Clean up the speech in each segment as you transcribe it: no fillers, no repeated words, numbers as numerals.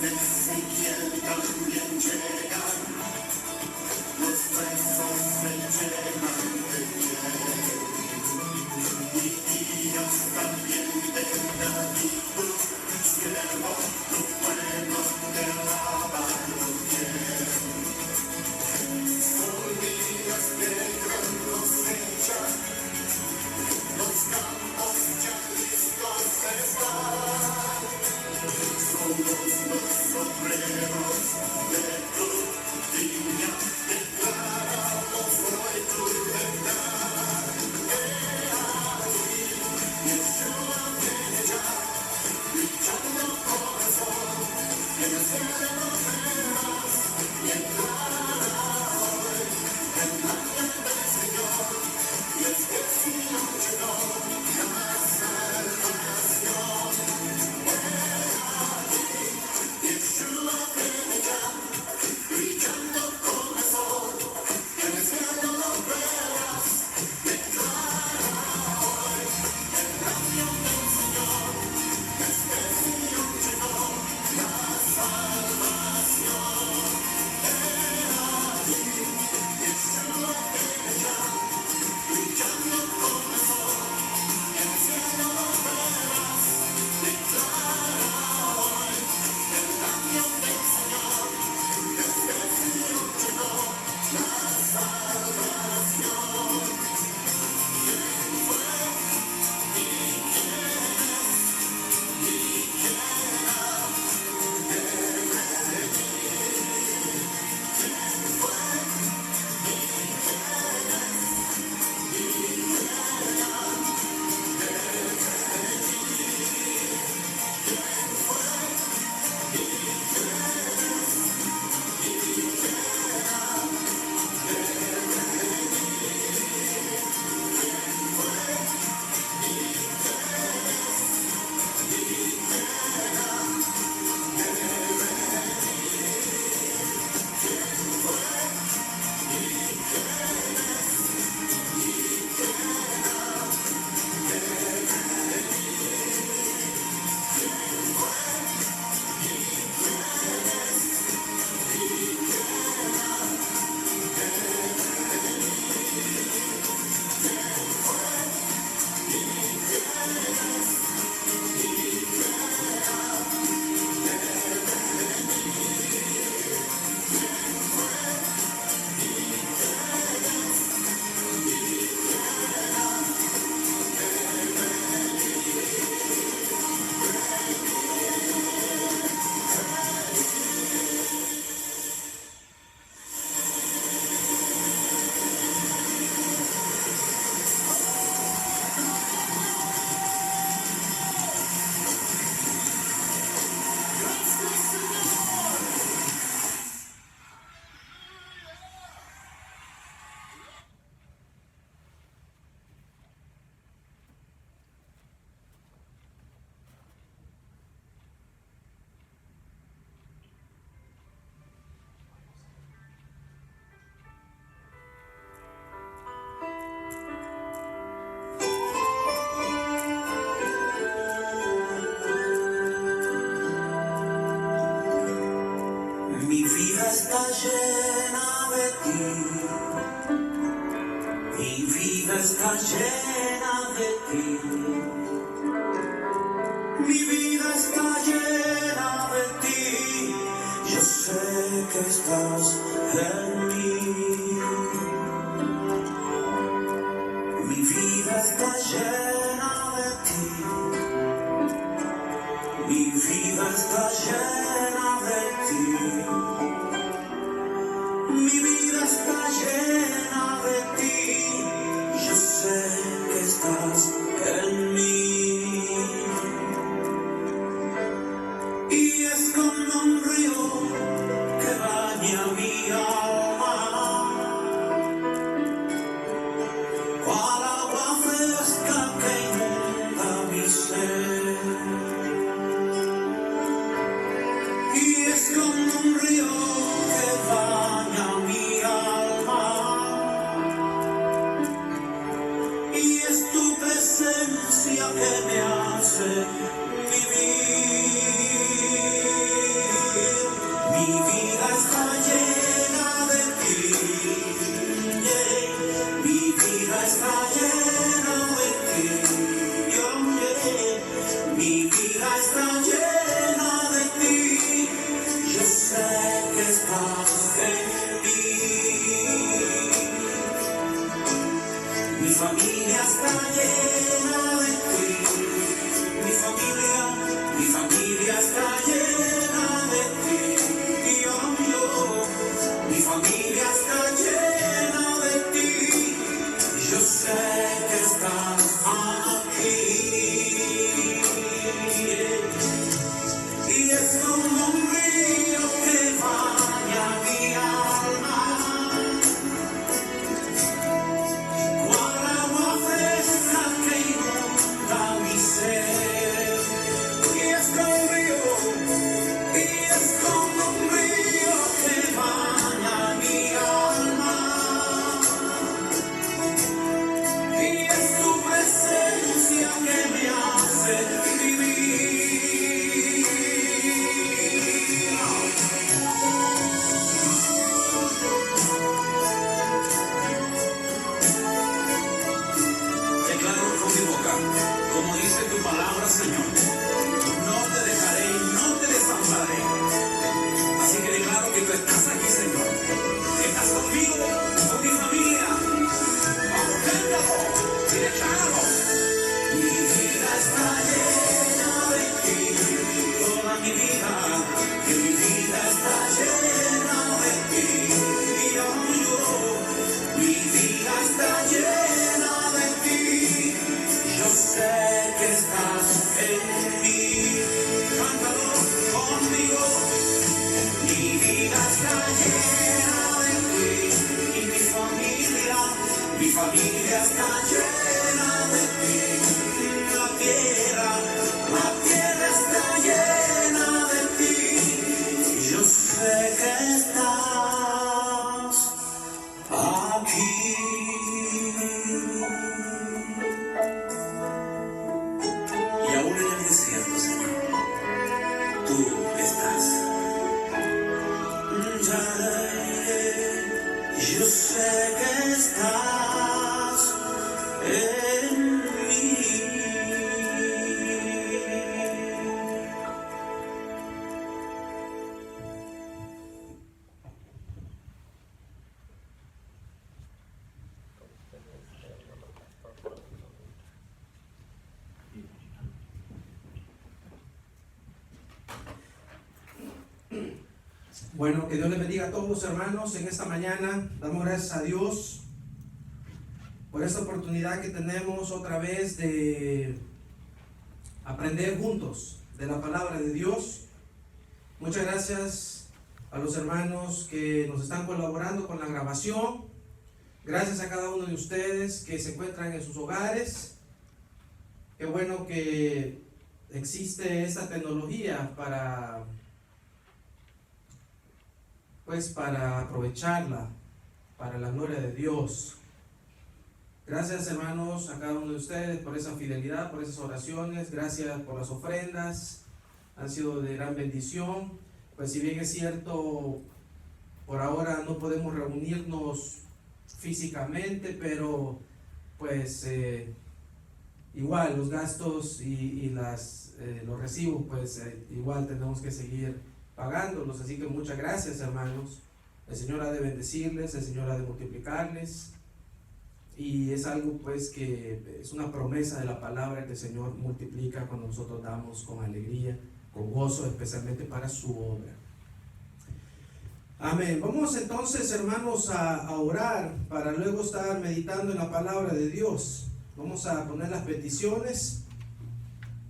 Ezequiel también llegan, los besos me llenan de miel. Y días también de gratitud, siervo, tu bueno te lava los pies. Son días de gran cosecha, los campos ya listos están. Somos los obreros de tu viña, declaramos hoy tu verdad. Aquí, Yeshua viene ya, brillando corazón, en el cielo verás, y entrará hoy el ángel del Señor, y es que si no llegó la salvación. Yeshua viene ya, brillando como el sol, en el cielo lo verás, declara hoy el año del Señor, este Señor llegó, la salvación. Aquí, Yeshua viene ya, brillando como el sol, en el cielo lo verás, declara hoy el año del Señor, este Señor llegó, la salvación. ¿Quién fue? ¿Y quién es? ¿Y quién ha de venir? ¿Quién fue? ¿Y quién es? ¿Y quién ha de venir? ¿Quién fue? ¿Y quién es? ¿Y quién ha de venir? ¿Quién fue? ¿Y quién es? ¿Y quién ha de venir? ¿Quién fue? ¿Y quién es? ¿Y quién ha de venir? ¿Quién fue? ¿Y quién es? ¿Y quién ha de venir? ¿Quién fue? ¿Y quién es? ¿Y quién ha de venir? ¿Quién fue? ¿Y quién es? ¿Y quién ha Mi vida está llena de ti, mi vida está llena de ti, mi vida está llena de ti, yo sé que estás en mí. Mi vida está llena de ti, mi vida está llena de ti. Mi vida está llena de ti, yo sé que estás en mí. Y es como un río que baña mi alma, cual agua fresca que inunda mi ser. Y es como un río que baña mi alma, y es tu presencia que me hace vivir. en mí. Cántalo conmigo. Mi vida está llena de ti y mi familia está llena de ti. La tierra está llena de ti. Yo sé que estás aquí. Y aún en el desierto, Señor, tú estás. Yo sé que estás en mí. Bueno, que Dios les bendiga a todos, hermanos. En esta mañana damos gracias a Dios por esta oportunidad que tenemos otra vez de aprender juntos de la palabra de Dios. Muchas gracias a los hermanos que nos están colaborando con la grabación. Gracias a cada uno de ustedes que se encuentran en sus hogares. Qué bueno que existe esta tecnología para aprovecharla para la gloria de Dios. Gracias, hermanos, a cada uno de ustedes por esa fidelidad, por esas oraciones. Gracias por las ofrendas, han sido de gran bendición. Pues si bien es cierto, por ahora no podemos reunirnos físicamente, pero pues igual los gastos y los recibos, pues igual tenemos que seguir pagándolos. Así que muchas gracias, hermanos. El Señor ha de bendecirles, el Señor ha de multiplicarles, y es algo pues que es una promesa de la palabra que el Señor multiplica cuando nosotros damos con alegría, con gozo, especialmente para su obra. Amén. Vamos entonces, hermanos, a orar para luego estar meditando en la palabra de Dios. Vamos a poner las peticiones.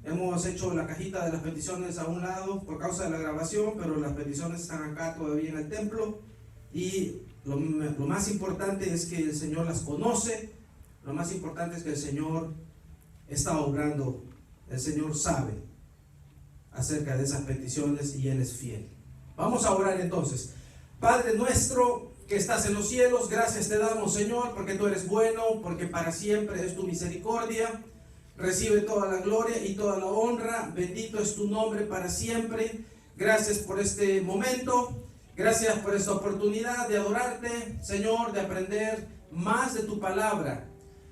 Hemos hecho la cajita de las peticiones a un lado por causa de la grabación, pero las peticiones están acá todavía en el templo. Y lo más importante es que el Señor las conoce. Lo más importante es que el Señor está obrando. El Señor sabe acerca de esas peticiones y Él es fiel. Vamos a orar entonces. Padre nuestro que estás en los cielos, gracias te damos, Señor, porque tú eres bueno, porque para siempre es tu misericordia. Recibe toda la gloria y toda la honra. Bendito es tu nombre para siempre. Gracias por este momento. Gracias por esta oportunidad de adorarte, Señor, de aprender más de tu palabra.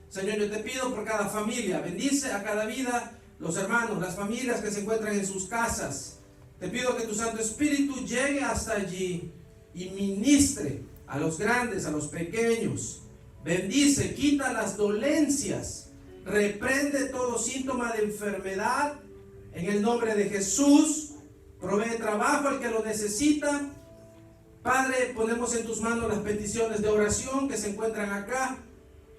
Señor, yo te pido por cada familia. Bendice a cada vida, los hermanos, las familias que se encuentran en sus casas. Te pido que tu Santo Espíritu llegue hasta allí y ministre a los grandes, a los pequeños. Bendice, quita las dolencias. Reprende todo síntoma de enfermedad en el nombre de Jesús. Provee trabajo al que lo necesita. Padre, ponemos en tus manos las peticiones de oración que se encuentran acá,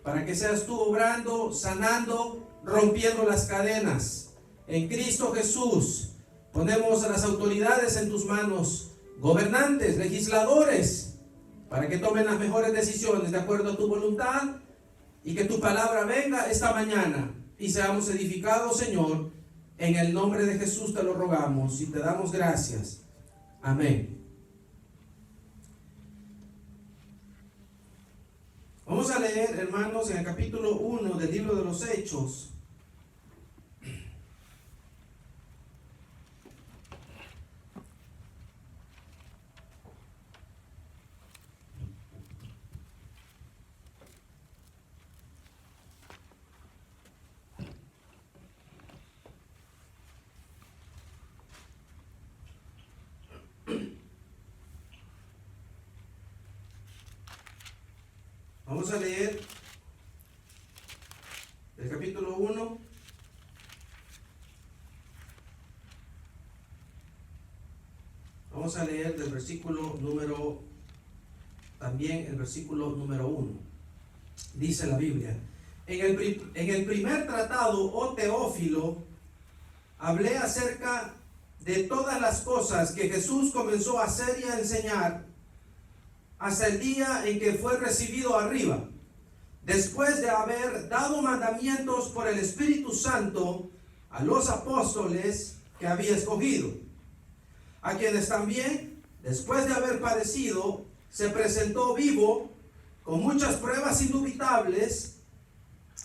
para que seas tú obrando, sanando, rompiendo las cadenas. En Cristo Jesús ponemos a las autoridades en tus manos, gobernantes, legisladores, para que tomen las mejores decisiones de acuerdo a tu voluntad. Y que tu palabra venga esta mañana y seamos edificados, Señor. En el nombre de Jesús te lo rogamos y te damos gracias. Amén. Vamos a leer, hermanos, en el capítulo 1 del libro de los Hechos. Vamos a leer el capítulo 1. Vamos a leer del versículo número, también el versículo número 1. Dice la Biblia: en el primer tratado, oh Teófilo, hablé acerca de todas las cosas que Jesús comenzó a hacer y a enseñar hasta el día en que fue recibido arriba, después de haber dado mandamientos por el Espíritu Santo a los apóstoles que había escogido, a quienes también, después de haber padecido, se presentó vivo con muchas pruebas indubitables,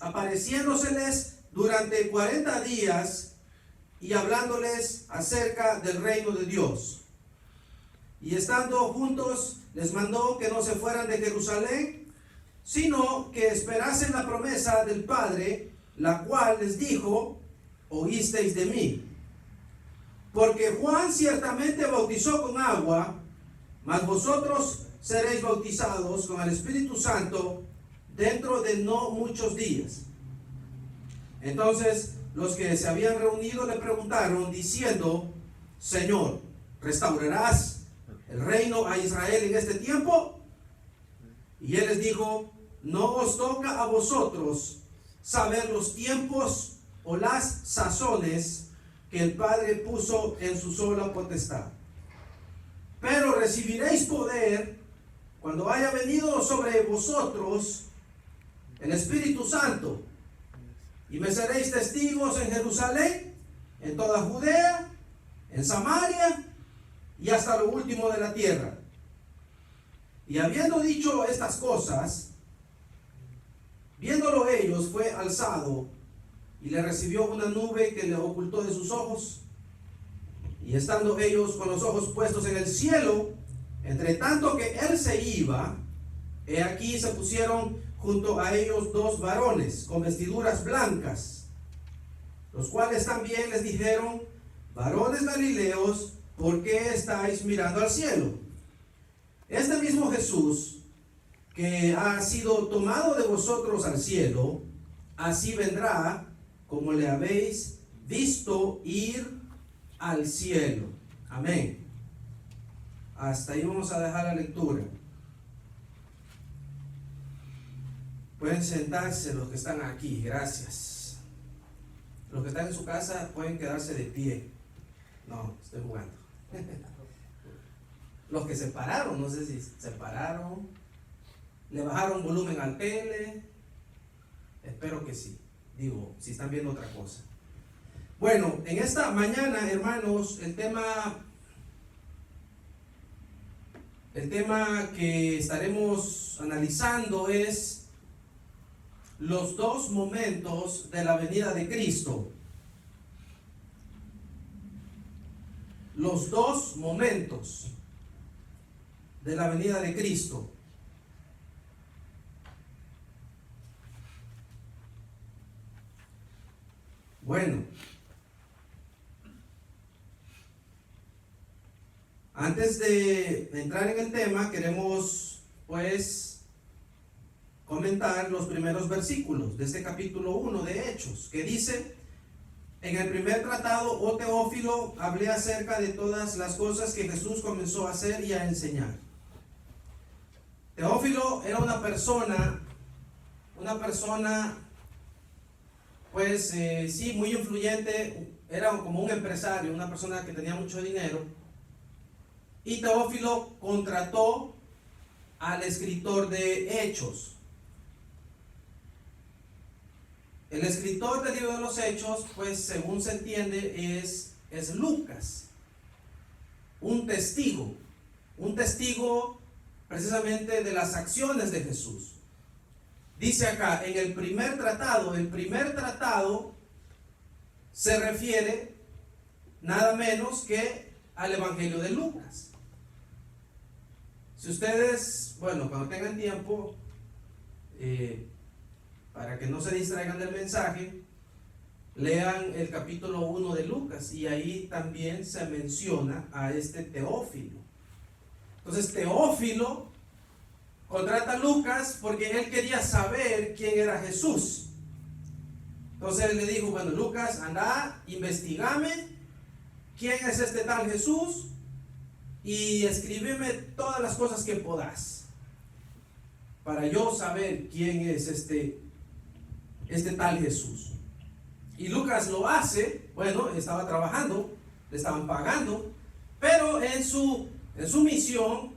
apareciéndoseles durante 40 días y hablándoles acerca del reino de Dios. Y estando juntos, les mandó que no se fueran de Jerusalén, sino que esperasen la promesa del Padre, la cual les dijo: oísteis de mí. Porque Juan ciertamente bautizó con agua, mas vosotros seréis bautizados con el Espíritu Santo dentro de no muchos días. Entonces los que se habían reunido le preguntaron diciendo: Señor, ¿restaurarás el reino a Israel en este tiempo? Y él les dijo: no os toca a vosotros saber los tiempos o las sazones que el Padre puso en su sola potestad. Pero recibiréis poder cuando haya venido sobre vosotros el Espíritu Santo, y me seréis testigos en Jerusalén, en toda Judea, en Samaria y hasta lo último de la tierra. Y habiendo dicho estas cosas, viéndolo ellos, fue alzado y le recibió una nube que le ocultó de sus ojos. Y estando ellos con los ojos puestos en el cielo, entre tanto que él se iba, he aquí se pusieron junto a ellos dos varones con vestiduras blancas, los cuales también les dijeron: varones galileos, ¿por qué estáis mirando al cielo? Este mismo Jesús, que ha sido tomado de vosotros al cielo, así vendrá como le habéis visto ir al cielo. Amén. Hasta ahí vamos a dejar la lectura. Pueden sentarse los que están aquí, gracias. Los que están en su casa pueden quedarse de pie. No, estoy jugando. Los que se pararon, no sé si se pararon, le bajaron volumen al tele. Espero que sí. Digo, si están viendo otra cosa. Bueno, en esta mañana, hermanos, el tema que estaremos analizando es los dos momentos de la venida de Cristo. Los dos momentos de la venida de Cristo. Bueno, antes de entrar en el tema, queremos pues comentar los primeros versículos de este capítulo 1 de Hechos, que dice: en el primer tratado, oh Teófilo, hablé acerca de todas las cosas que Jesús comenzó a hacer y a enseñar. Teófilo era una persona pues sí, muy influyente, era como un empresario, una persona que tenía mucho dinero, y Teófilo contrató al escritor de Hechos. El escritor del libro de los Hechos, pues según se entiende, es Lucas, un testigo precisamente de las acciones de Jesús. Dice acá, en el primer tratado se refiere nada menos que al Evangelio de Lucas. Si ustedes, bueno, cuando tengan tiempo, para que no se distraigan del mensaje, lean el capítulo 1 de Lucas, y ahí también se menciona a este Teófilo. Entonces Teófilo contrata a Lucas porque él quería saber quién era Jesús. Entonces él le dijo: bueno, Lucas, anda, investigame quién es este tal Jesús y escríbeme todas las cosas que podás para yo saber quién es este tal Jesús. Y Lucas lo hace, bueno, estaba trabajando, le estaban pagando, pero en su misión,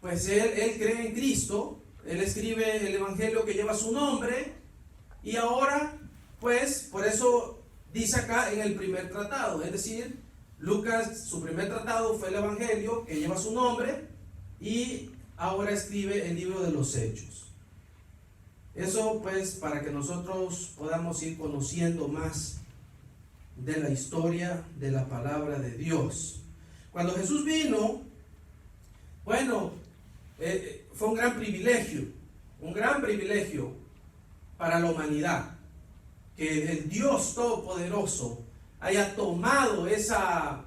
pues él cree en Cristo, él escribe el evangelio que lleva su nombre, y ahora, pues, por eso dice acá en el primer tratado, es decir, Lucas, su primer tratado fue el evangelio que lleva su nombre, y ahora escribe el libro de los Hechos. Eso pues para que nosotros podamos ir conociendo más de la historia de la palabra de Dios. Cuando Jesús vino, bueno, fue un gran privilegio para la humanidad, que el Dios Todopoderoso haya tomado esa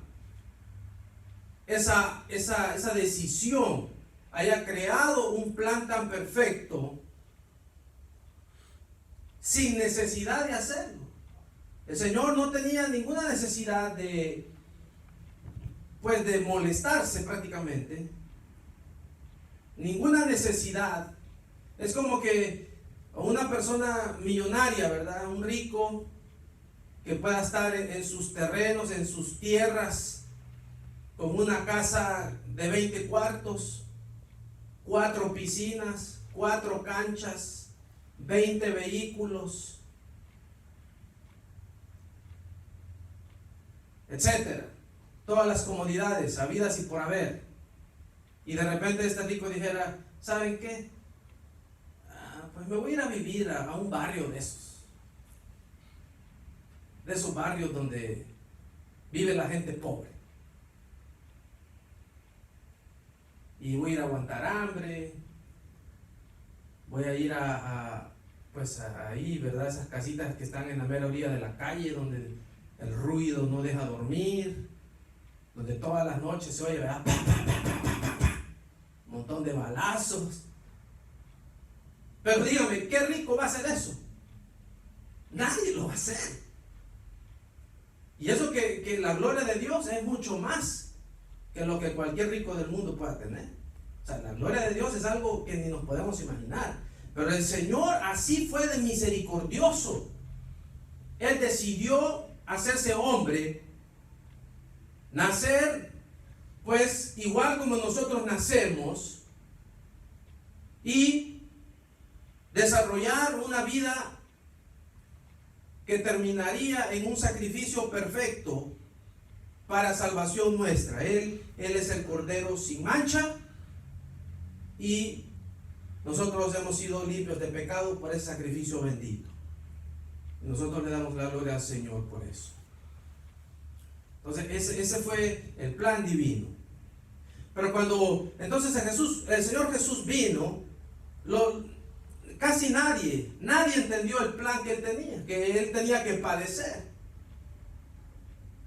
decisión, haya creado un plan tan perfecto sin necesidad de hacerlo. El Señor no tenía ninguna necesidad de molestarse prácticamente. Ninguna necesidad. Es como que una persona millonaria, ¿verdad? Un rico que pueda estar en sus terrenos, en sus tierras, con una casa de 20 cuartos, 4 piscinas, 4 canchas, 20 vehículos, etcétera, todas las comodidades habidas y por haber, y de repente este rico dijera, ¿saben qué? Pues me voy a ir a vivir a un barrio de esos barrios donde vive la gente pobre, y voy a ir a aguantar hambre, voy a ir pues ahí, ¿verdad? Esas casitas que están en la mera orilla de la calle, donde el ruido no deja dormir, donde todas las noches se oye, ¿verdad? Un montón de balazos. Pero dígame, ¿qué rico va a hacer eso? Nadie lo va a hacer. Y eso que la gloria de Dios es mucho más que lo que cualquier rico del mundo pueda tener. O sea, la gloria de Dios es algo que ni nos podemos imaginar. Pero el Señor así fue de misericordioso. Él decidió hacerse hombre, nacer pues igual como nosotros nacemos, y desarrollar una vida que terminaría en un sacrificio perfecto para salvación nuestra. Él es el Cordero sin mancha, y nosotros hemos sido limpios de pecado por ese sacrificio bendito. Y nosotros le damos la gloria al Señor por eso. Entonces ese fue el plan divino. Pero cuando entonces el Señor Jesús vino, casi nadie entendió el plan que Él tenía que padecer.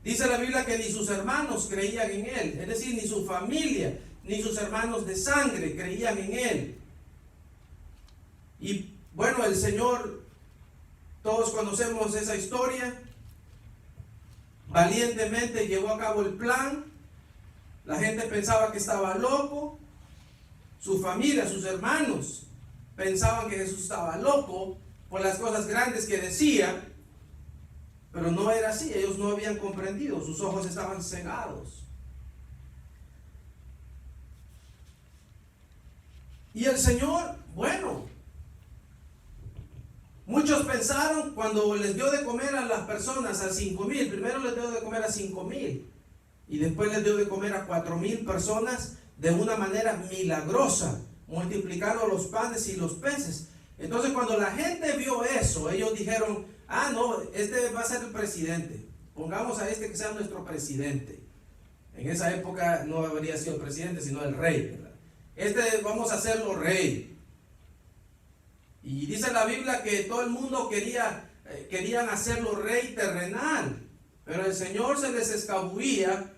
Dice la Biblia que ni sus hermanos creían en Él, es decir, ni su familia, ni sus hermanos de sangre creían en Él. Y bueno, el Señor, todos conocemos esa historia, valientemente llevó a cabo el plan. La gente pensaba que estaba loco, su familia, sus hermanos pensaban que Jesús estaba loco por las cosas grandes que decía, pero no era así. Ellos no habían comprendido, sus ojos estaban cegados. Y el Señor, bueno, muchos pensaron cuando les dio de comer a las personas, a 5,000, primero les dio de comer a 5,000 y después les dio de comer a 4,000 personas de una manera milagrosa, multiplicando los panes y los peces. Entonces cuando la gente vio eso, ellos dijeron, no, este va a ser el presidente, pongamos a este que sea nuestro presidente. En esa época no habría sido el presidente, sino el rey, ¿verdad? Vamos a hacerlo rey. Y dice la Biblia que todo el mundo querían hacerlo rey terrenal, pero el Señor se les escabullía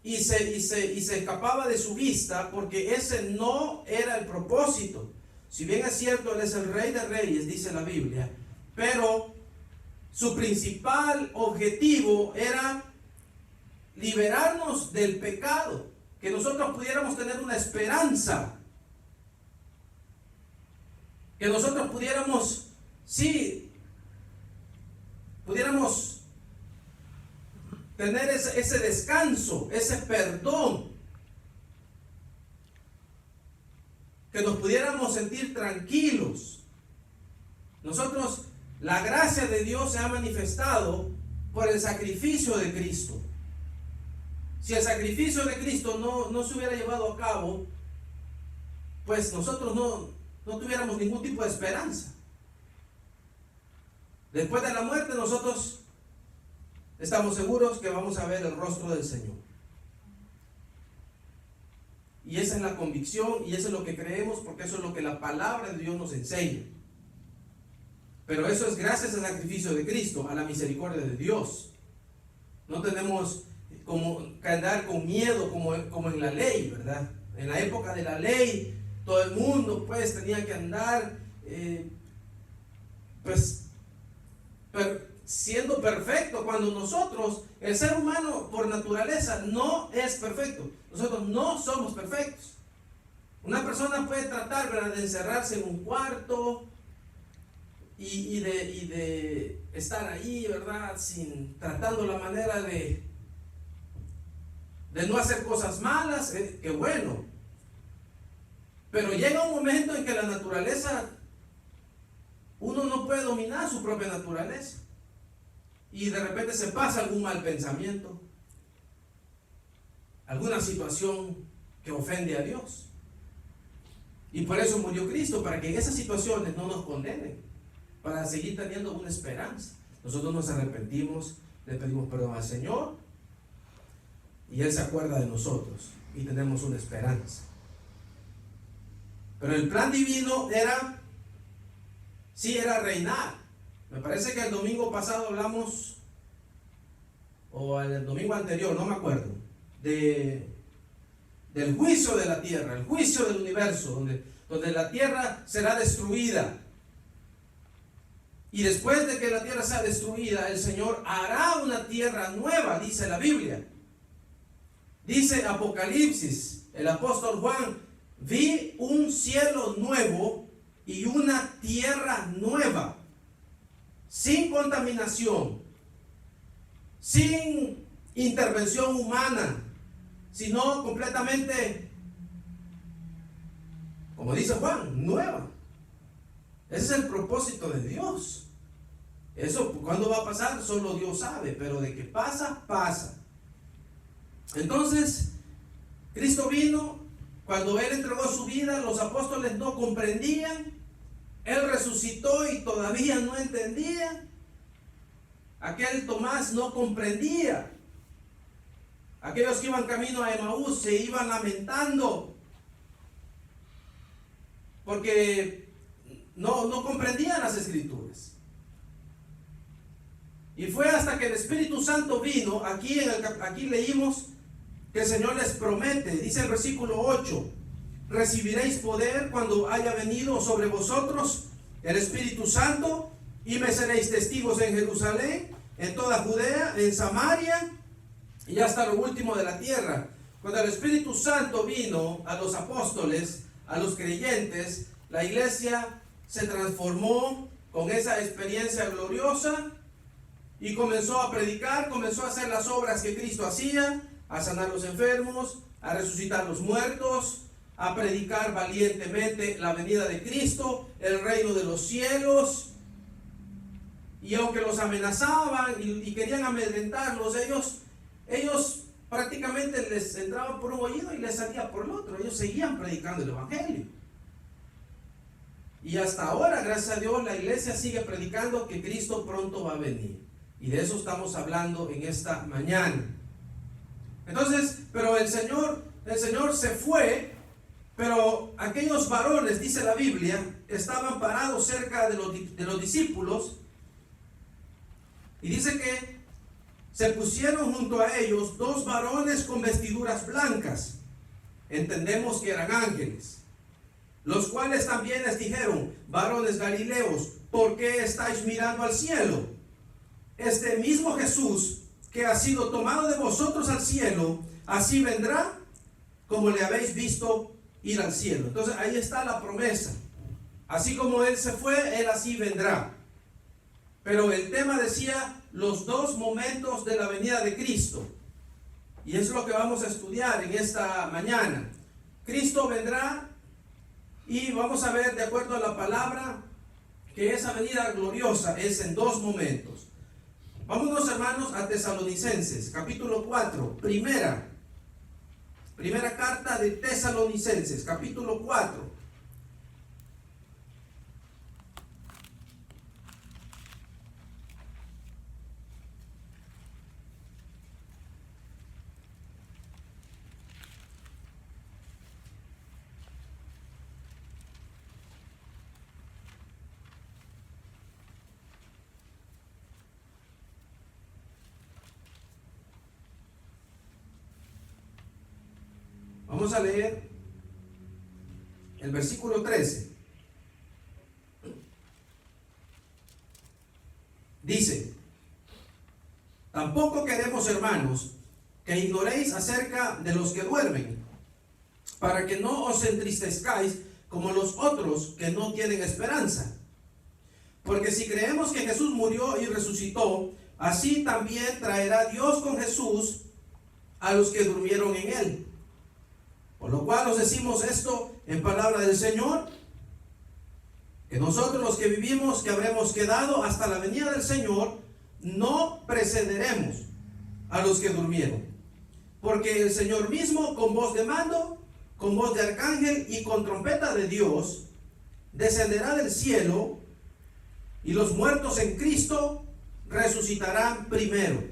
y se escapaba de su vista, porque ese no era el propósito. Si bien es cierto, Él es el Rey de Reyes, dice la Biblia, pero su principal objetivo era liberarnos del pecado, que nosotros pudiéramos tener una esperanza, que nosotros pudiéramos, sí, pudiéramos tener ese descanso, ese perdón, que nos pudiéramos sentir tranquilos. Nosotros, la gracia de Dios se ha manifestado por el sacrificio de Cristo. Si el sacrificio de Cristo no se hubiera llevado a cabo, pues nosotros no tuviéramos ningún tipo de esperanza. Después de la muerte nosotros estamos seguros que vamos a ver el rostro del Señor. Y esa es la convicción y eso es lo que creemos, porque eso es lo que la palabra de Dios nos enseña. Pero eso es gracias al sacrificio de Cristo, a la misericordia de Dios. No tenemos que andar con miedo como en la ley, ¿verdad? En la época de la ley, todo el mundo pues tenía que andar siendo perfecto, cuando nosotros, el ser humano por naturaleza no es perfecto. Nosotros no somos perfectos. Una persona puede tratar, ¿verdad?, de encerrarse en un cuarto y de estar ahí, ¿verdad?, tratando la manera de no hacer cosas malas, que bueno. Pero llega un momento en que la naturaleza, uno no puede dominar su propia naturaleza. Y de repente se pasa algún mal pensamiento, alguna situación que ofende a Dios. Y por eso murió Cristo, para que esas situaciones no nos condenen, para seguir teniendo una esperanza. Nosotros nos arrepentimos, le pedimos perdón al Señor y Él se acuerda de nosotros y tenemos una esperanza. Pero el plan divino era reinar. Me parece que el domingo pasado hablamos, o el domingo anterior, no me acuerdo, del juicio de la tierra, el juicio del universo, donde la tierra será destruida. Y después de que la tierra sea destruida, el Señor hará una tierra nueva, dice la Biblia. Dice Apocalipsis, el apóstol Juan: vi un cielo nuevo y una tierra nueva, sin contaminación, sin intervención humana, sino completamente, como dice Juan, nueva. Ese es el propósito de Dios. Eso, ¿cuándo va a pasar? Solo Dios sabe, pero de que pasa, pasa. Entonces, Cristo vino. Cuando Él entregó su vida, los apóstoles no comprendían. Él resucitó y todavía no entendían. Aquel Tomás no comprendía. Aquellos que iban camino a Emaús se iban lamentando porque no comprendían las Escrituras. Y fue hasta que el Espíritu Santo vino. Aquí leímos que el Señor les promete, dice el versículo 8: recibiréis poder cuando haya venido sobre vosotros el Espíritu Santo, y me seréis testigos en Jerusalén, en toda Judea, en Samaria y hasta lo último de la tierra. Cuando el Espíritu Santo vino a los apóstoles, a los creyentes, la iglesia se transformó con esa experiencia gloriosa y comenzó a predicar, comenzó a hacer las obras que Cristo hacía, a sanar los enfermos, a resucitar los muertos, a predicar valientemente la venida de Cristo, el reino de los cielos. Y aunque los amenazaban y querían amedrentarlos, ellos prácticamente les entraban por un oído y les salía por el otro. Ellos seguían predicando el evangelio. Y hasta ahora, gracias a Dios, la iglesia sigue predicando que Cristo pronto va a venir. Y de eso estamos hablando en esta mañana. Entonces, pero el Señor se fue, pero aquellos varones, dice la Biblia, estaban parados cerca de los discípulos, y dice que se pusieron junto a ellos 2 varones con vestiduras blancas. Entendemos que eran ángeles, los cuales también les dijeron: varones galileos, ¿por qué estáis mirando al cielo? Este mismo Jesús que ha sido tomado de vosotros al cielo, así vendrá como le habéis visto ir al cielo. Entonces ahí está la promesa. Así como Él se fue, Él así vendrá. Pero el tema decía los dos momentos de la venida de Cristo. Y es lo que vamos a estudiar en esta mañana. Cristo vendrá y vamos a ver, de acuerdo a la palabra, que esa venida gloriosa es en dos momentos. Vámonos, hermanos, a Tesalonicenses, capítulo 4, primera carta de Tesalonicenses, capítulo 4. Vamos a leer el versículo 13. Dice: tampoco queremos, hermanos, que ignoréis acerca de los que duermen, para que no os entristezcáis como los otros que no tienen esperanza. Porque si creemos que Jesús murió y resucitó, así también traerá Dios con Jesús a los que durmieron en él. Por lo cual os decimos esto en palabra del Señor, que nosotros los que vivimos, que habremos quedado hasta la venida del Señor, no precederemos a los que durmieron. Porque el Señor mismo, con voz de mando, con voz de arcángel y con trompeta de Dios, descenderá del cielo, y los muertos en Cristo resucitarán primero.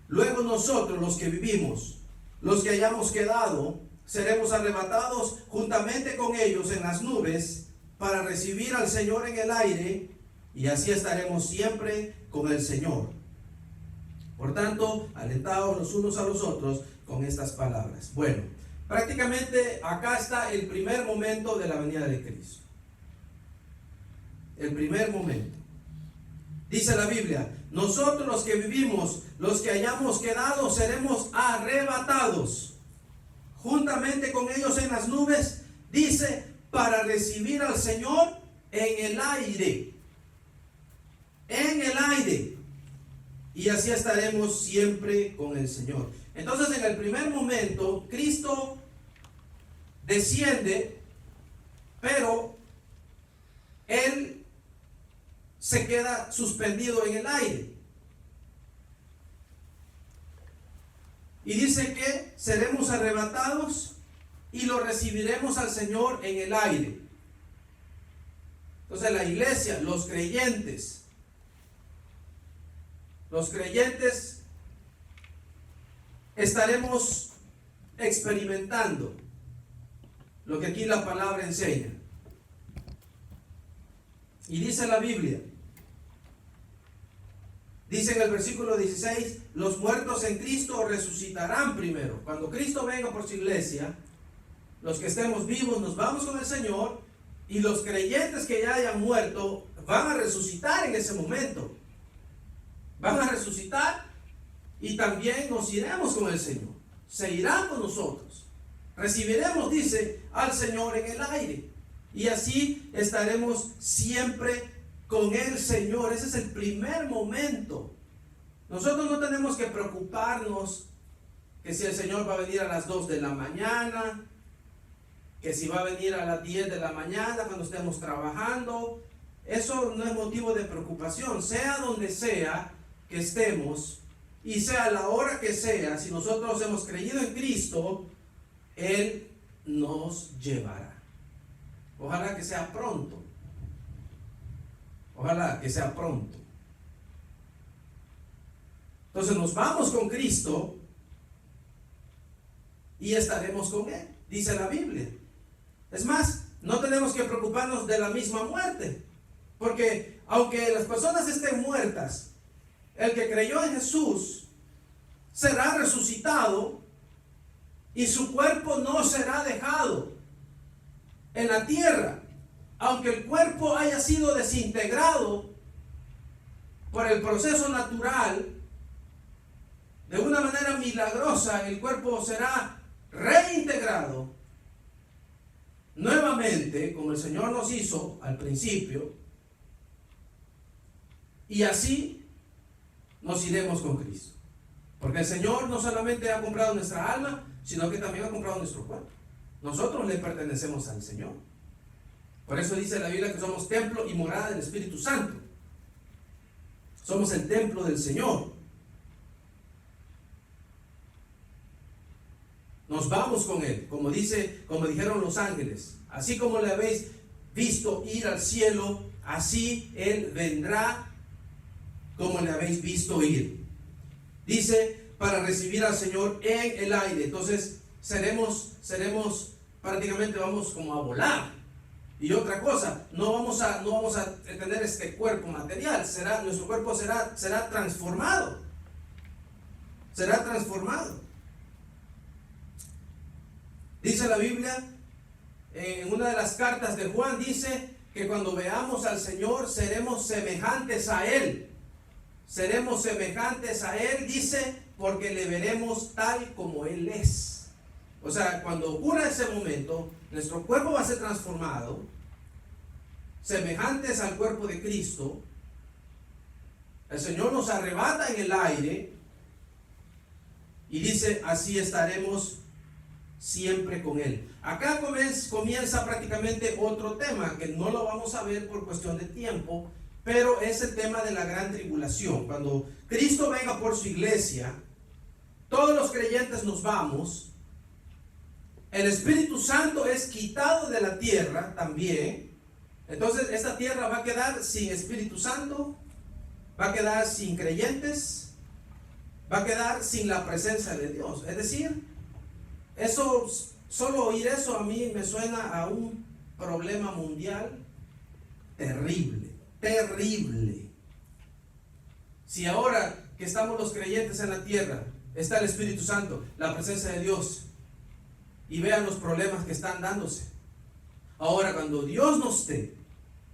Luego nosotros, los que vivimos, los que hayamos quedado, seremos arrebatados juntamente con ellos en las nubes para recibir al Señor en el aire, y así estaremos siempre con el Señor. Por tanto, alentaos los unos a los otros con estas palabras. Bueno, prácticamente acá está el primer momento de la venida de Cristo. El primer momento. Dice la Biblia: nosotros los que vivimos, los que hayamos quedado, seremos arrebatados juntamente con ellos en las nubes, dice, para recibir al Señor en el aire. En el aire. Y así estaremos siempre con el Señor. Entonces, en el primer momento, Cristo desciende, pero Él se queda suspendido en el aire. Y dice que seremos arrebatados y lo recibiremos al Señor en el aire. Entonces la iglesia, los creyentes estaremos experimentando lo que aquí la palabra enseña. Y dice la Biblia, dice en el versículo 16, los muertos en Cristo resucitarán primero. Cuando Cristo venga por su iglesia, los que estemos vivos nos vamos con el Señor, y los creyentes que ya hayan muerto van a resucitar en ese momento. Van a resucitar y también nos iremos con el Señor. Se irán con nosotros. Recibiremos, dice, al Señor en el aire. Y así estaremos siempre con el Señor. Ese es el primer momento. Nosotros no tenemos que preocuparnos que si el Señor va a venir a las 2 de la mañana, que si va a venir a las 10 de la mañana cuando estemos trabajando. Eso no es motivo de preocupación. Sea donde sea que estemos y sea la hora que sea, si nosotros hemos creído en Cristo, Él nos llevará. Ojalá que sea pronto. Ojalá que sea pronto. Entonces nos vamos con Cristo y estaremos con Él, dice la Biblia. Es más, no tenemos que preocuparnos de la misma muerte, porque aunque las personas estén muertas, el que creyó en Jesús será resucitado y su cuerpo no será dejado en la tierra. Aunque el cuerpo haya sido desintegrado por el proceso natural, de una manera milagrosa el cuerpo será reintegrado nuevamente, como el Señor nos hizo al principio, y así nos iremos con Cristo. Porque el Señor no solamente ha comprado nuestra alma, sino que también ha comprado nuestro cuerpo. Nosotros le pertenecemos al Señor. Por eso dice la Biblia que somos templo y morada del Espíritu Santo. Somos el templo del Señor. Nos vamos con Él, como dijeron los ángeles. Así como le habéis visto ir al cielo, así Él vendrá como le habéis visto ir. Dice, para recibir al Señor en el aire. Entonces seremos prácticamente, vamos como a volar. Y otra cosa, no vamos a tener este cuerpo material. Nuestro cuerpo será transformado. Será transformado. Dice la Biblia, en una de las cartas de Juan, dice que cuando veamos al Señor seremos semejantes a Él. Seremos semejantes a Él, dice, porque le veremos tal como Él es. O sea, cuando ocurra ese momento, nuestro cuerpo va a ser transformado, semejantes al cuerpo de Cristo. El Señor nos arrebata en el aire y dice, así estaremos siempre con Él. Acá comienza prácticamente otro tema que no lo vamos a ver por cuestión de tiempo, pero es el tema de la gran tribulación. Cuando Cristo venga por su iglesia, todos los creyentes nos vamos. El Espíritu Santo es quitado de la tierra también. Entonces esta tierra va a quedar sin Espíritu Santo, va a quedar sin creyentes, va a quedar sin la presencia de Dios. Es decir, solo oír eso a mí me suena a un problema mundial terrible, terrible. Si ahora que estamos los creyentes en la tierra, está el Espíritu Santo, la presencia de Dios, y vean los problemas que están dándose. Ahora, cuando Dios no esté,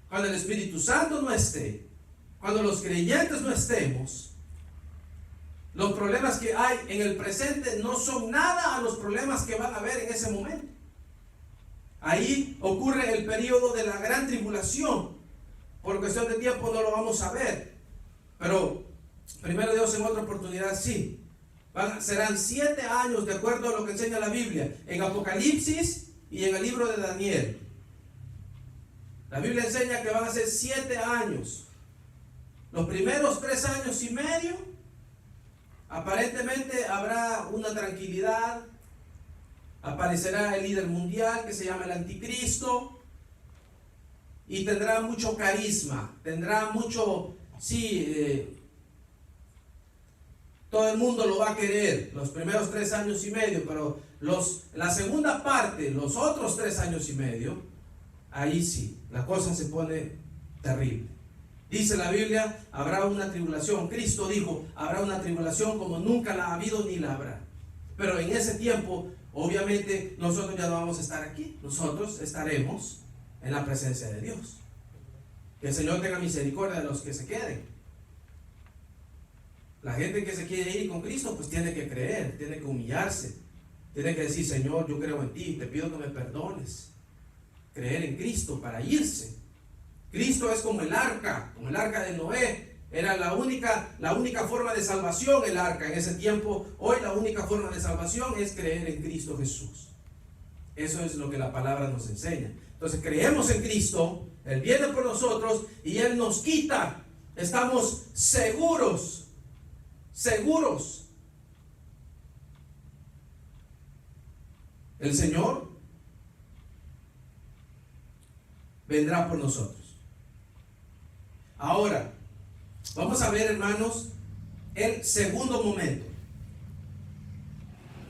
cuando el Espíritu Santo no esté, cuando los creyentes no estemos, los problemas que hay en el presente no son nada a los problemas que van a haber en ese momento. Ahí ocurre el periodo de la gran tribulación. Por cuestión de tiempo no lo vamos a ver, pero primero Dios, en otra oportunidad sí. Serán 7 años de acuerdo a lo que enseña la Biblia en Apocalipsis y en el libro de Daniel. La Biblia enseña que van a ser 7 años. Los primeros 3 años y medio aparentemente habrá una tranquilidad. Aparecerá el líder mundial que se llama el anticristo y tendrá mucho carisma, tendrá mucho, todo el mundo lo va a querer los primeros 3 años y medio, pero la segunda parte, los otros 3 años y medio, ahí sí, la cosa se pone terrible. Dice la Biblia, habrá una tribulación. Cristo dijo, habrá una tribulación como nunca la ha habido ni la habrá. Pero en ese tiempo, obviamente, nosotros ya no vamos a estar aquí. Nosotros estaremos en la presencia de Dios. Que el Señor tenga misericordia de los que se queden. La gente que se quiere ir con Cristo, pues tiene que creer, tiene que humillarse, tiene que decir, Señor, yo creo en ti, te pido que me perdones. Creer en Cristo para irse. Cristo es como el arca de Noé. Era la única forma de salvación, el arca en ese tiempo. Hoy la única forma de salvación es creer en Cristo Jesús. Eso es lo que la palabra nos enseña. Entonces creemos en Cristo, Él viene por nosotros y Él nos quita. Estamos seguros. El Señor vendrá por nosotros. Ahora, vamos a ver, hermanos, el segundo momento.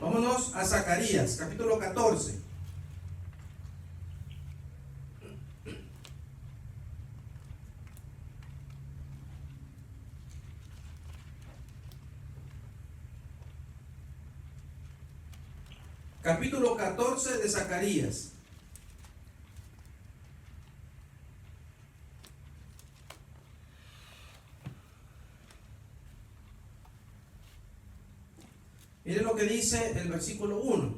Vámonos a Zacarías, capítulo 14. Capítulo 14 de Zacarías. Miren lo que dice el versículo 1.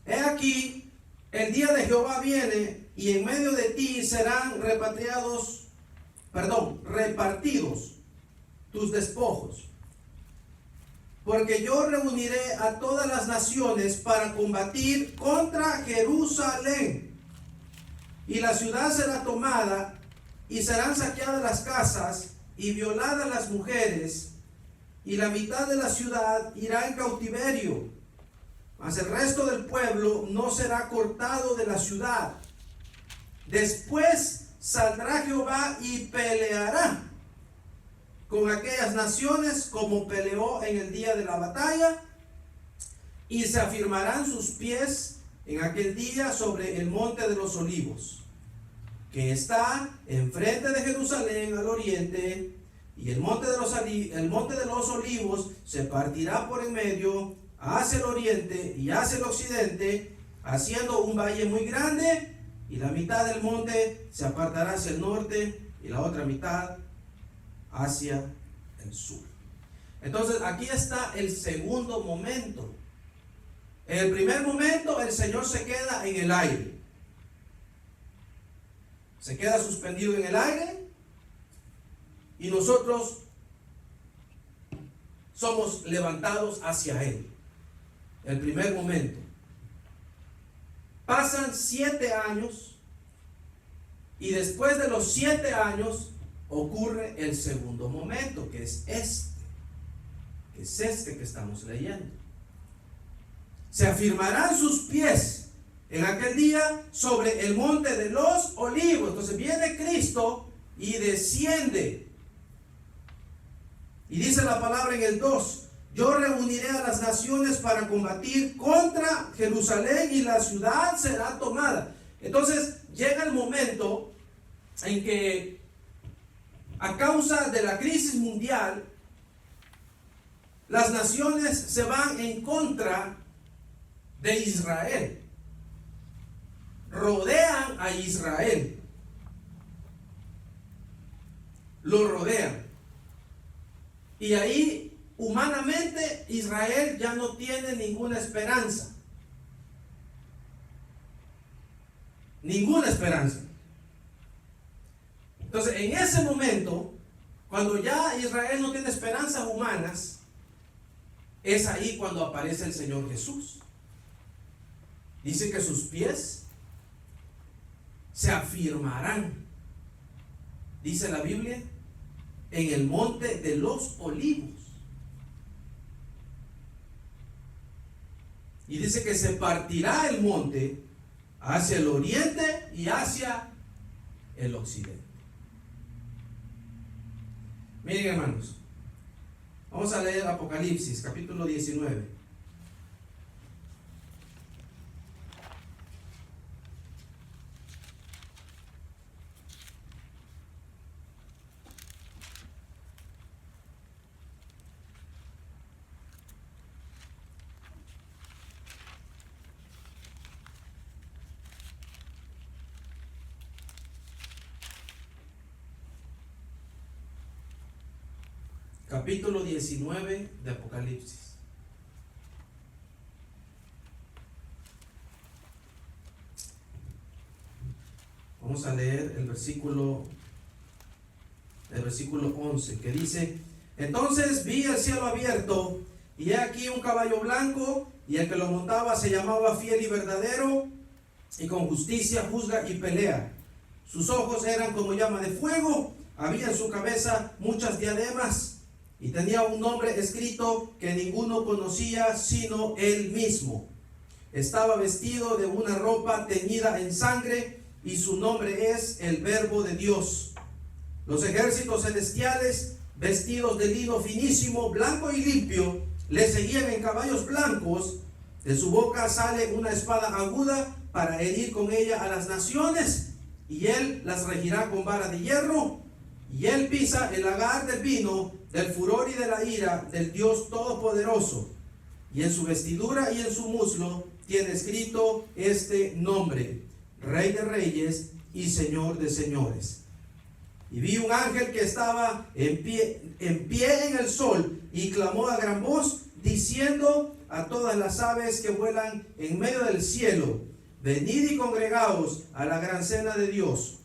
He aquí, el día de Jehová viene, y en medio de ti serán repatriados repartidos tus despojos. Porque yo reuniré a todas las naciones para combatir contra Jerusalén. Y la ciudad será tomada, y serán saqueadas las casas, y violadas las mujeres, y la mitad de la ciudad irá en cautiverio. Mas el resto del pueblo no será cortado de la ciudad. Después saldrá Jehová y peleará con aquellas naciones como peleó en el día de la batalla, y se afirmarán sus pies en aquel día sobre el monte de los olivos, que está enfrente de Jerusalén al oriente, y el monte de los olivos se partirá por en medio hacia el oriente y hacia el occidente, haciendo un valle muy grande, y la mitad del monte se apartará hacia el norte y la otra mitad hacia el sur. Entonces aquí está el segundo momento. En el primer momento el Señor se queda en el aire. Se queda suspendido en el aire y nosotros somos levantados hacia Él. El primer momento. Pasan 7 años y después de los 7 años ocurre el segundo momento, que es este que estamos leyendo. Se afirmarán sus pies en aquel día sobre el monte de los olivos. Entonces viene Cristo y desciende. Y dice la palabra en el 2: yo reuniré a las naciones para combatir contra Jerusalén y la ciudad será tomada. Entonces llega el momento en que, a causa de la crisis mundial, las naciones se van en contra de Israel. Rodean a Israel. Lo rodean. Y ahí, humanamente, Israel ya no tiene ninguna esperanza. Ninguna esperanza. Entonces, en ese momento, cuando ya Israel no tiene esperanzas humanas, es ahí cuando aparece el Señor Jesús. Dice que sus pies se afirmarán, dice la Biblia, en el monte de los olivos. Y dice que se partirá el monte hacia el oriente y hacia el occidente. Miren, hermanos, vamos a leer Apocalipsis capítulo 19. Capítulo 19 de Apocalipsis. Vamos a leer el versículo 11, que dice: entonces vi el cielo abierto, y he aquí un caballo blanco, y el que lo montaba se llamaba Fiel y Verdadero, y con justicia juzga y pelea. Sus ojos eran como llama de fuego, había en su cabeza muchas diademas, y tenía un nombre escrito que ninguno conocía sino él mismo. Estaba vestido de una ropa teñida en sangre, y su nombre es el Verbo de Dios. Los ejércitos celestiales, vestidos de lino finísimo, blanco y limpio, le seguían en caballos blancos. De su boca sale una espada aguda para herir con ella a las naciones, y él las regirá con vara de hierro. Y él pisa el lagar del vino, del furor y de la ira del Dios Todopoderoso. Y en su vestidura y en su muslo tiene escrito este nombre: Rey de Reyes y Señor de Señores. Y vi un ángel que estaba en pie en el sol, y clamó a gran voz, diciendo a todas las aves que vuelan en medio del cielo: venid y congregaos a la gran cena de Dios,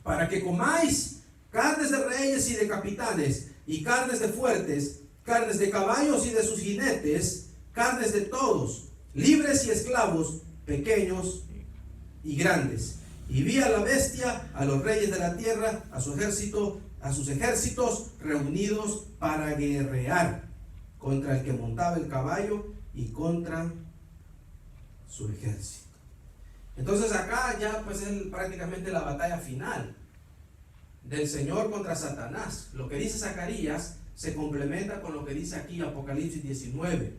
para que comáis carnes de reyes y de capitanes, y carnes de fuertes, carnes de caballos y de sus jinetes, carnes de todos, libres y esclavos, pequeños y grandes. Y vi a la bestia, a los reyes de la tierra, a sus ejércitos reunidos para guerrear contra el que montaba el caballo y contra su ejército. Entonces acá ya pues es prácticamente la batalla final del Señor contra Satanás. Lo que dice Zacarías se complementa con lo que dice aquí Apocalipsis 19.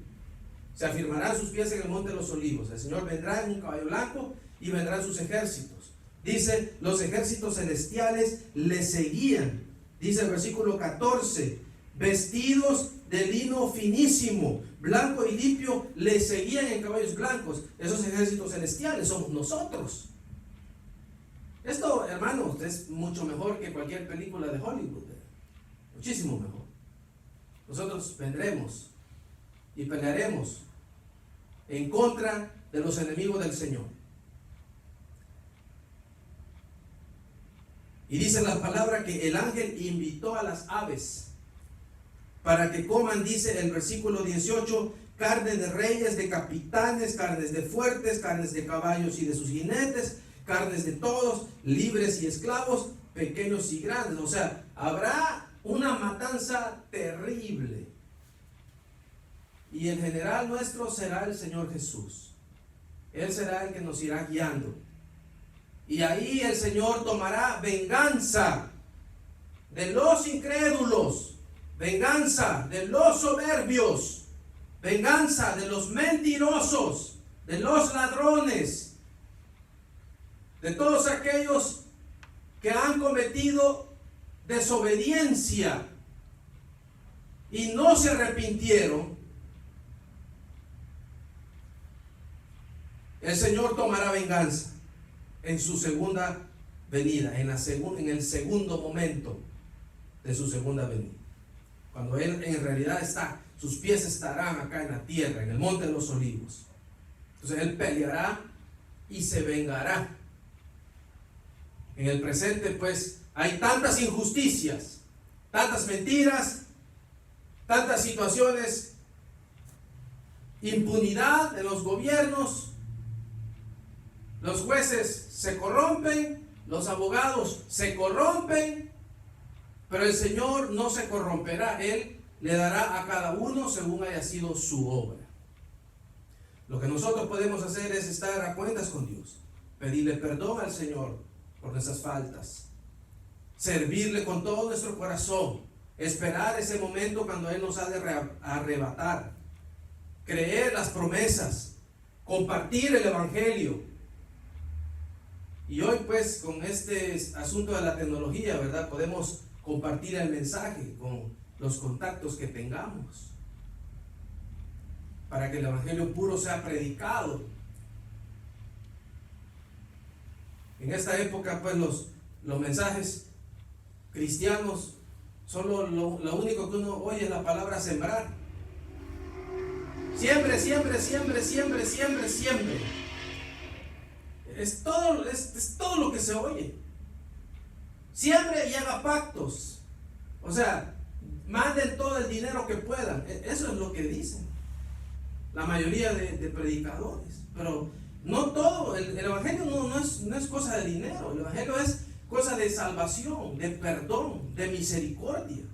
Se afirmarán sus pies en el monte de los olivos. El Señor vendrá en un caballo blanco y vendrán sus ejércitos. Dice, los ejércitos celestiales le seguían. Dice el versículo 14, vestidos de lino finísimo, blanco y limpio, le seguían en caballos blancos. Esos ejércitos celestiales somos nosotros. Esto, hermanos, es mucho mejor que cualquier película de Hollywood. Muchísimo mejor. Nosotros vendremos y pelearemos en contra de los enemigos del Señor. Y dice la palabra que el ángel invitó a las aves para que coman, dice el versículo 18, carne de reyes, de capitanes, carnes de fuertes, carnes de caballos y de sus jinetes, carnes de todos, libres y esclavos, pequeños y grandes. O sea, habrá una matanza terrible. Y el general nuestro será el Señor Jesús. Él será el que nos irá guiando. Y ahí el Señor tomará venganza de los incrédulos, venganza de los soberbios, venganza de los mentirosos, de los ladrones, de todos aquellos que han cometido desobediencia y no se arrepintieron. El Señor tomará venganza en su segunda venida, en el segundo momento de su segunda venida. Cuando Él en realidad sus pies estarán acá en la tierra, en el monte de los olivos. Entonces Él peleará y se vengará. En el presente pues hay tantas injusticias, tantas mentiras, tantas situaciones, impunidad en los gobiernos. Los jueces se corrompen, los abogados se corrompen, pero el Señor no se corromperá. Él le dará a cada uno según haya sido su obra. Lo que nosotros podemos hacer es estar a cuentas con Dios, pedirle perdón al Señor por nuestras faltas, servirle con todo nuestro corazón, esperar ese momento cuando Él nos ha de arrebatar, creer las promesas, compartir el Evangelio. Y hoy pues con este asunto de la tecnología, ¿verdad? Podemos compartir el mensaje con los contactos que tengamos para que el Evangelio puro sea predicado. En esta época pues los mensajes cristianos, solo lo único que uno oye es la palabra sembrar. Siempre, siempre, siempre, siempre, siempre, siempre. Es todo lo que se oye. Siempre y haga pactos. O sea, manden todo el dinero que puedan. Eso es lo que dicen la mayoría de predicadores. Pero no todo. El Evangelio no es cosa de dinero. El Evangelio es cosa de salvación, de perdón, de misericordia.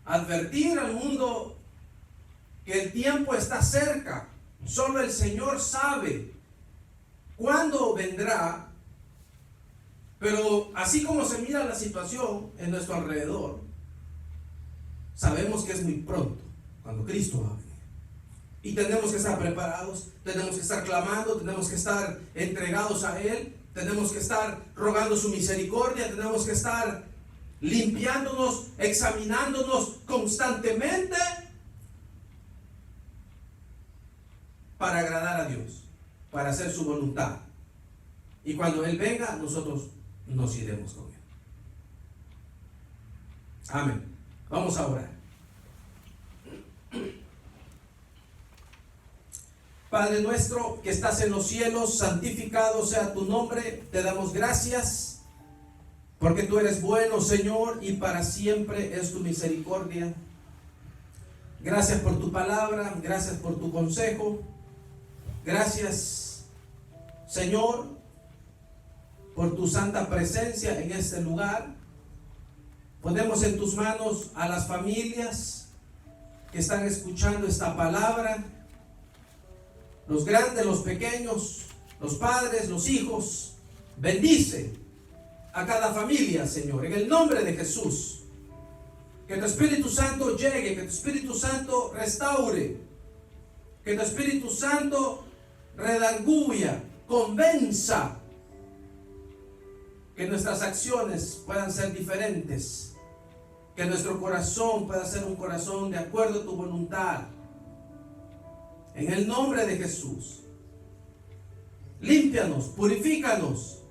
Advertir al mundo que el tiempo está cerca. Solo el Señor sabe cuándo vendrá, pero así como se mira la situación en nuestro alrededor, sabemos que es muy pronto cuando Cristo va a venir. Y tenemos que estar preparados, tenemos que estar clamando, tenemos que estar entregados a Él, tenemos que estar rogando su misericordia, tenemos que estar limpiándonos, examinándonos constantemente para agradar a Dios, para hacer su voluntad. Y cuando Él venga, nosotros nos iremos con Él. Amén. Vamos a orar. Padre nuestro que estás en los cielos, santificado sea tu nombre. Te damos gracias Porque tú eres bueno, Señor, y para siempre es tu misericordia. Gracias por tu palabra, gracias por tu consejo. Gracias, Señor, por tu santa presencia en este lugar. Ponemos en tus manos a las familias que están escuchando esta palabra, los grandes, los pequeños, los padres, los hijos. Bendice a cada familia, Señor, en el nombre de Jesús. Que tu Espíritu Santo llegue, que tu Espíritu Santo restaure, que tu Espíritu Santo redarguya, convenza, que nuestras acciones puedan ser diferentes, que nuestro corazón pueda ser un corazón de acuerdo a tu voluntad. En el nombre de Jesús, límpianos, purifícanos.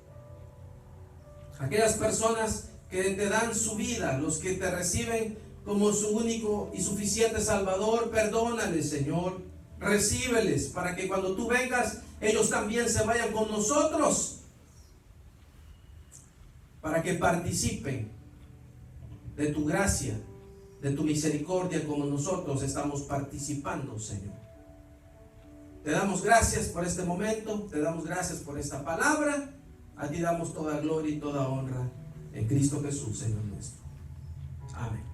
Aquellas personas que te dan su vida, los que te reciben como su único y suficiente Salvador, perdónales, Señor. Recíbeles para que cuando tú vengas, ellos también se vayan con nosotros, para que participen de tu gracia, de tu misericordia, como nosotros estamos participando, Señor. Te damos gracias por este momento, te damos gracias por esta palabra. A ti damos toda gloria y toda honra en Cristo Jesús, Señor nuestro. Amén.